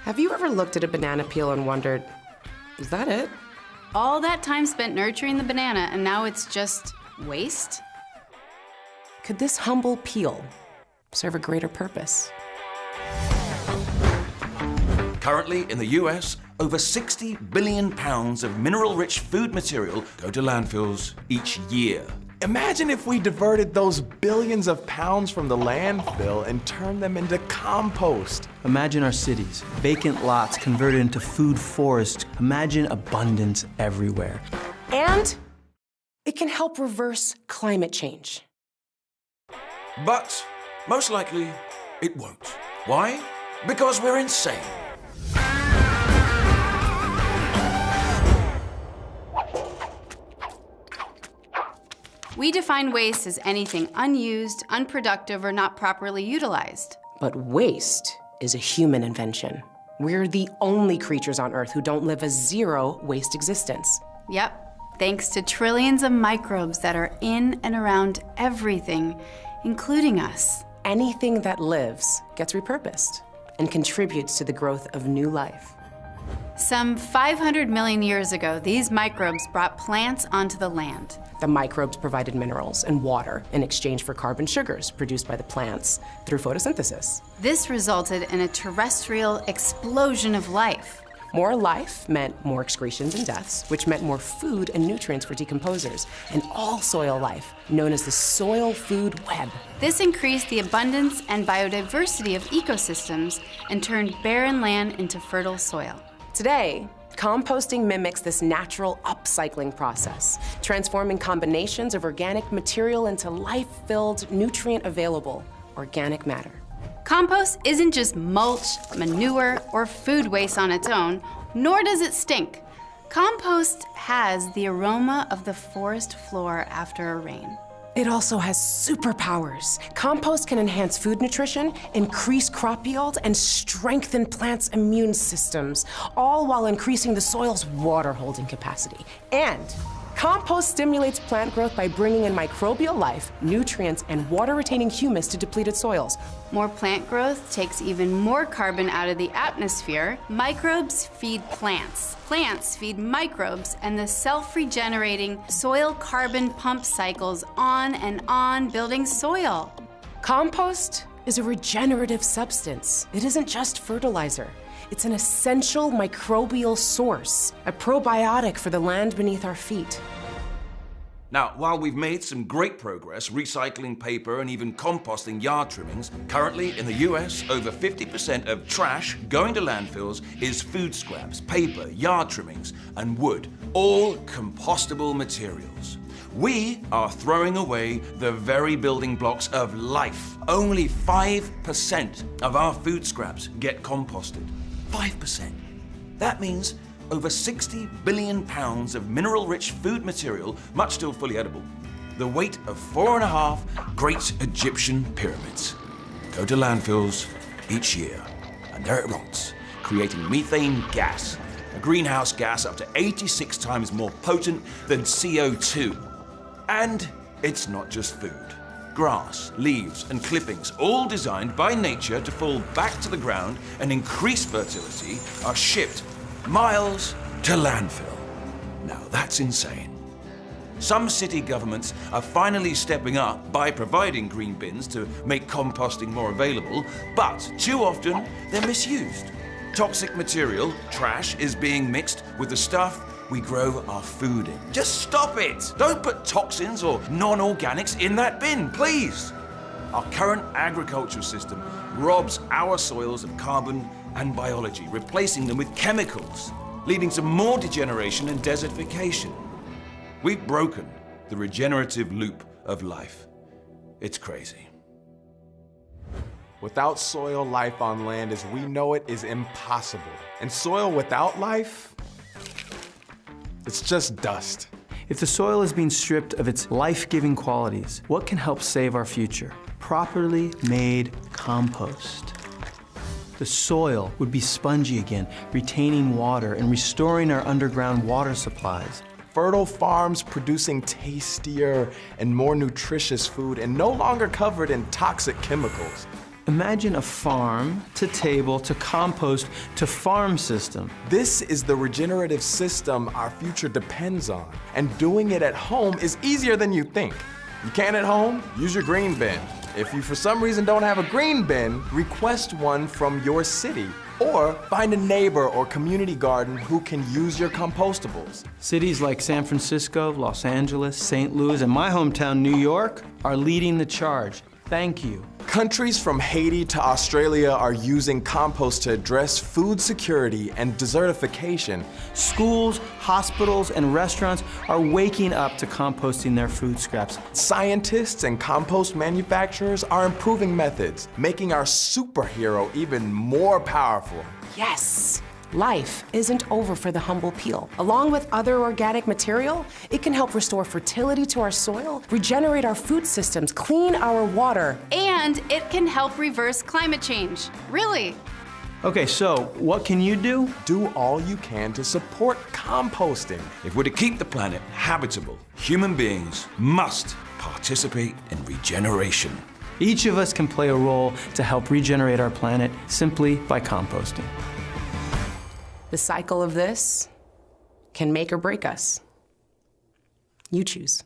Have you ever looked at a banana peel and wondered, is that it? All that time spent nurturing the banana and now it's just waste? Could this humble peel serve a greater purpose? Currently in the US, over 60 billion pounds of mineral-rich food material go to landfills each year. Imagine if we diverted those billions of pounds from the landfill and turned them into compost. Imagine our cities, vacant lots converted into food forests. Imagine abundance everywhere. And it can help reverse climate change. But most likely, it won't. Why? Because we're insane. We define waste as anything unused, unproductive, or not properly utilized. But waste is a human invention. We're the only creatures on Earth who don't live a zero waste existence. Yep, thanks to trillions of microbes that are in and around everything, including us. Anything that lives gets repurposed and contributes to the growth of new life. Some 500 million years ago, these microbes brought plants onto the land. The microbes provided minerals and water in exchange for carbon sugars produced by the plants through photosynthesis. This resulted in a terrestrial explosion of life. More life meant more excretions and deaths, which meant more food and nutrients for decomposers, and all soil life, known as the soil food web. This increased the abundance and biodiversity of ecosystems and turned barren land into fertile soil. Today, composting mimics this natural upcycling process, transforming combinations of organic material into life-filled, nutrient-available organic matter. Compost isn't just mulch, manure, or food waste on its own, nor does it stink. Compost has the aroma of the forest floor after a rain. It also has superpowers. Compost can enhance food nutrition, increase crop yield, and strengthen plants' immune systems, all while increasing the soil's water-holding capacity. And compost stimulates plant growth by bringing in microbial life, nutrients, and water-retaining humus to depleted soils. More plant growth takes even more carbon out of the atmosphere. Microbes feed plants. Plants feed microbes, and the self-regenerating soil carbon pump cycles on, building soil. Compost is a regenerative substance. It isn't just fertilizer. It's an essential microbial source, a probiotic for the land beneath our feet. Now, while we've made some great progress recycling paper and even composting yard trimmings, currently in the US, over 50% of trash going to landfills is food scraps, paper, yard trimmings, and wood, all compostable materials. We are throwing away the very building blocks of life. Only 5% of our food scraps get composted. 5%. That means over 60 billion pounds of mineral-rich food material, much still fully edible. The weight of 4.5 great Egyptian pyramids go to landfills each year. And there it rots, creating methane gas, a greenhouse gas up to 86 times more potent than CO2. And it's not just food. Grass, leaves, and clippings, all designed by nature to fall back to the ground and increase fertility, are shipped miles to landfill. Now that's insane. Some city governments are finally stepping up by providing green bins to make composting more available, but too often they're misused. Toxic material, trash, is being mixed with the stuff we grow our food in. Just stop it! Don't put toxins or non-organics in that bin, please! Our current agricultural system robs our soils of carbon and biology, replacing them with chemicals, leading to more degeneration and desertification. We've broken the regenerative loop of life. It's crazy. Without soil, life on land as we know it is impossible. And soil without life, it's just dust. If the soil is being stripped of its life-giving qualities, what can help save our future? Properly made compost. The soil would be spongy again, retaining water and restoring our underground water supplies. Fertile farms producing tastier and more nutritious food and no longer covered in toxic chemicals. Imagine a farm to table to compost to farm system. This is the regenerative system our future depends on. And doing it at home is easier than you think. You can't at home? Use your green bin. If you for some reason don't have a green bin, request one from your city. Or find a neighbor or community garden who can use your compostables. Cities like San Francisco, Los Angeles, St. Louis, and my hometown, New York, are leading the charge. Thank you. Countries from Haiti to Australia are using compost to address food security and desertification. Schools, hospitals, and restaurants are waking up to composting their food scraps. Scientists and compost manufacturers are improving methods, making our superhero even more powerful. Yes! Life isn't over for the humble peel. Along with other organic material, it can help restore fertility to our soil, regenerate our food systems, clean our water. And it can help reverse climate change. Really. Okay, so what can you do? Do all you can to support composting. If we're to keep the planet habitable, human beings must participate in regeneration. Each of us can play a role to help regenerate our planet simply by composting. The cycle of this can make or break us. You choose.